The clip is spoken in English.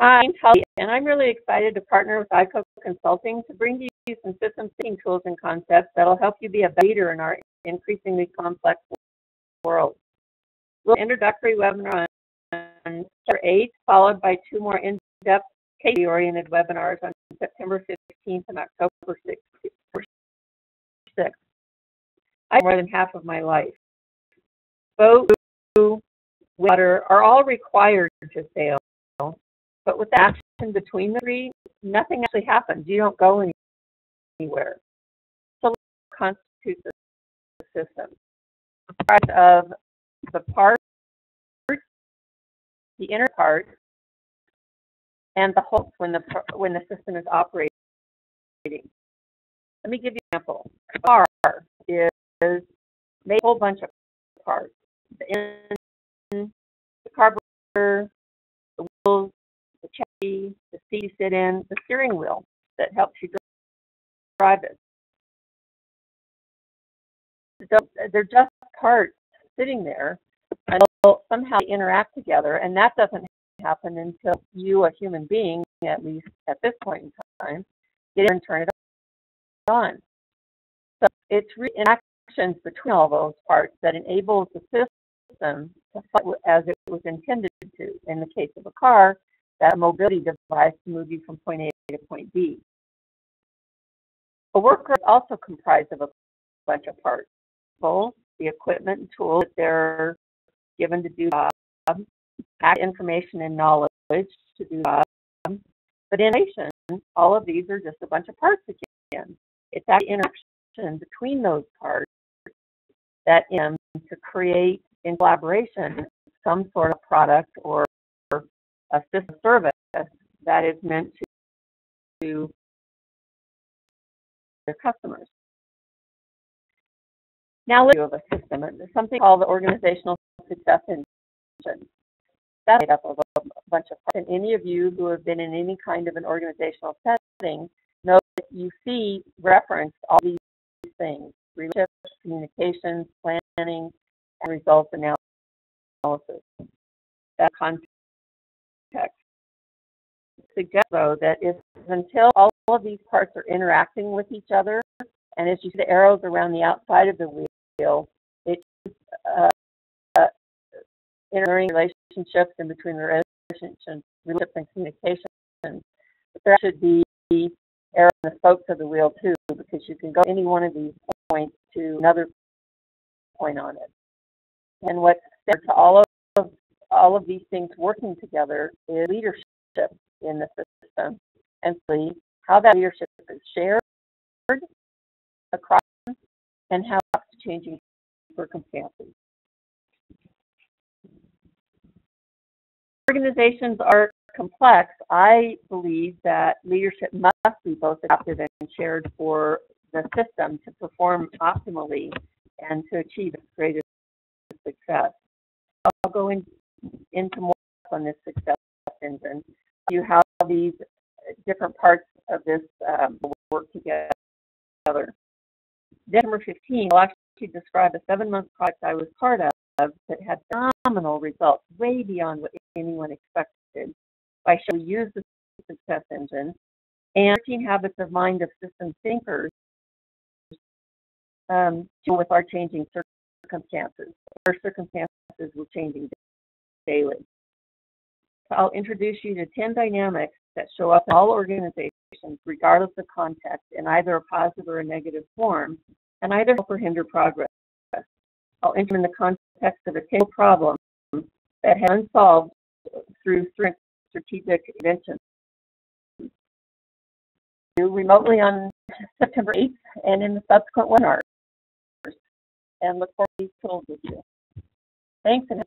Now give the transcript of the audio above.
I'm Tully, and I'm really excited to partner with ICO Consulting to bring to you some system thinking tools and concepts that will help you be a leader in our increasingly complex world. We'll introductory webinar on September 8th, followed by 2 more in-depth case-oriented webinars on September 15th and October 6th. I have more than half of my life. Boat, water are all required to sail. But with the action between the three, nothing actually happens. You don't go anywhere. So what constitutes a system? Part of the part, the inner part, and the whole when the system is operating. Let me give you an example. A car is made a whole bunch of parts. The engine, the carburetor, the wheels, the chassis, the seat you sit in, the steering wheel that helps you drive it. They're just parts sitting there until somehow they interact together, and that doesn't happen until you, a human being, at least at this point in time, get in and turn it on. So it's interactions between all those parts that enables the system to function as it was intended to. In the case of a car, that mobility device to move you from point A to point B. A worker is also comprised of a bunch of parts. The equipment and tools that they're given to do the job, information and knowledge to do the job. But in addition, all of these are just a bunch of parts again. It's that interaction between those parts that to create in collaboration some sort of product or a system service that is meant to their customers. Now let's do a system. There's something called the organizational success engine. That's made up of a bunch of parts. And any of you who have been in any kind of an organizational setting know that you see referenced all these things: relationships, communications, planning, and results analysis. That context suggests, though, that until all of these parts are interacting with each other, and as you see the arrows around the outside of the wheel, it's entering relationships in between relationships and communications. But there should be arrows on the spokes of the wheel too, because you can go any one of these points to another point on it. And what's there to all of these things working together is leadership in the system, and how that leadership is shared across and how it's changing circumstances. Organizations are complex. I believe that leadership must be both adaptive and shared for the system to perform optimally and to achieve its greatest success. I'll go into more on this success engine, you how these different parts of this work together. December 15th, I'll actually describe a 7-month project I was part of that had phenomenal results, way beyond what anyone expected, by showing we use the success engine and 13 habits of mind of system thinkers with our changing circumstances. Our circumstances were changing daily. So I'll introduce you to 10 dynamics that show up in all organizations, regardless of context, in either a positive or a negative form, and either help or hinder progress. I'll enter in the context of a table problem that has been solved through strategic intervention. Remotely on September 8th and in the subsequent webinars, and look forward to these tools with you. Thanks, and